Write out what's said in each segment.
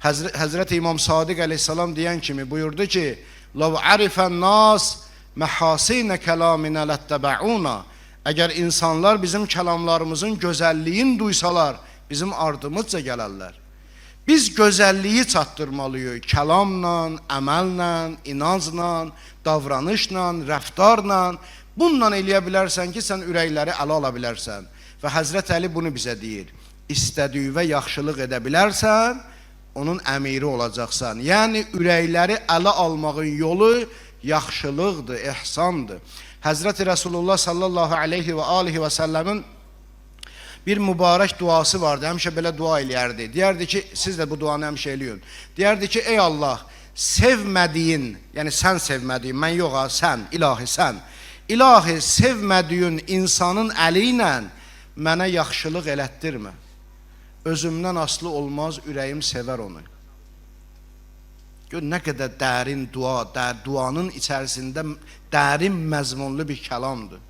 Həzrəti İmam Sadiq əleyhissalam deyən kimi buyurdu ki, "Lav arifən nas məhasinə kəlaminə ləttəbəuna." Əgər insanlar bizim kəlamlarımızın gözəlliyini duysalar, bizim ardımızca gələrlər. Biz gözəlliyi çatdırmalıyıq kəlamla, əməllə, inancla, davranışla, rəftarla. Bununla eləyə bilərsən ki, sən ürəkləri ələ ala bilərsən. Və Həzrət Əli bunu bizə deyir. İstədiyinə yaxşılıq edə bilərsən, onun əmiri olacaqsan. Yəni, ürəkləri ələ almağın yolu yaxşılıqdır, ihsandır. Həzrəti Rasulullah sallallahu aleyhi və alihi və səlləmin bir mübarək duası vardı. Həmişə belə dua eləyərdi. Deyərdi ki, siz də bu duanı həmişə eləyin. Deyərdi ki, ey Allah, sevmədiyin, yəni sən sevmədiyin, mən yox ha, sən, ilahi sən. İlahi, sevmədiyin insanın əli ilə mənə yaxşılıq elətdirmə. Özümdən aslı olmaz, ürəyim sevər onu. Gör, nə qədər dərin dua, duanın içərisində dərin məzmunlu bir kəlamdır.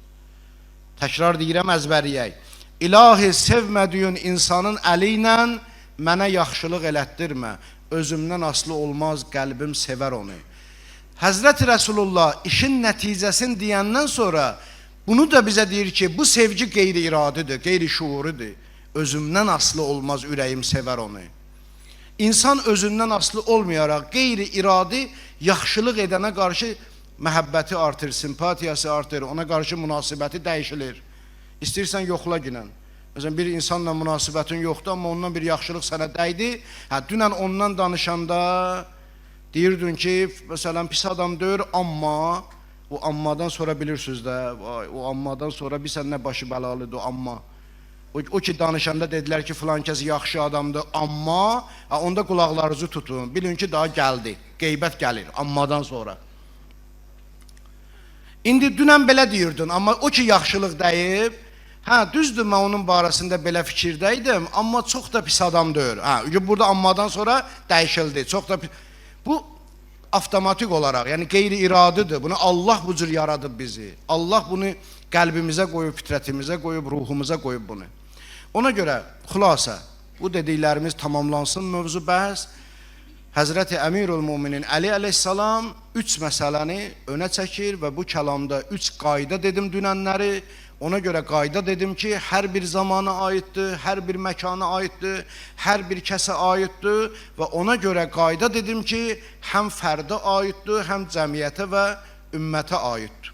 Təkrar deyirəm, əzbəriyək. İlahi, sevmədiyin insanın əli ilə mənə yaxşılıq elətdirmə. Özümdən aslı olmaz, qəlbim sevər onu. Həzrəti Rasulullah işin nəticəsini deyəndən sonra bunu da bizə deyir ki, bu sevgi qeyri-iradidir, qeyri-şuuridir. Özümdən aslı olmaz, ürəyim sevər onu. İnsan özündən aslı olmayaraq qeyri-iradi yaxşılıq edənə qarşı məhəbbəti artır, simpatiyası artır, ona qarşı münasibəti dəyişilir. İstəyirsən yoxla günən. Məsələn, bir insanla münasibətin yoxdur, amma ondan bir yaxşılıq sənə dəydi. Dünən ondan danışanda deyirdin ki, məsələn, pis adam deyir, amma o ammadan sonra bilirsiniz də, o ammadan sonra bir sən nə başı bəlalıdır o amma. O ki danışanda dedilər ki, filan kəs yaxşı adamdır, amma onda qulaqlarınızı tutun, bilin ki, daha gəldi, qeybət gəlir ammadan sonra. İndi dünən belə deyirdin, amma o ki yaxşılıq deyib, düzdür, mən onun barəsində belə fikirdəydim, amma çox da pis adam deyir. Burada ammadan sonra dəyişildi, çox da pis. Bu avtomatik olaraq, yəni qeyri-iradidir. Bunu Allah bu cür yaradıb bizi. Allah bunu qəlbimizə qoyub, fitrətimizə qoyub, ruhumuza qoyub bunu. Ona görə, xülasə, bu dediklərimiz tamamlansın mövzu bəhs. Həzrəti Əmirül-Müminin Əli əleyhissalam 3 məsələni önə çəkir və bu kəlamda 3 qayda dedim dünənləri. Ona görə qayda dedim ki, hər bir zamana aiddir, hər bir məkana aiddir, hər bir kəsə aiddir və ona görə qayda dedim ki, həm fərdə aiddir, həm cəmiyyətə və ümmətə aiddir.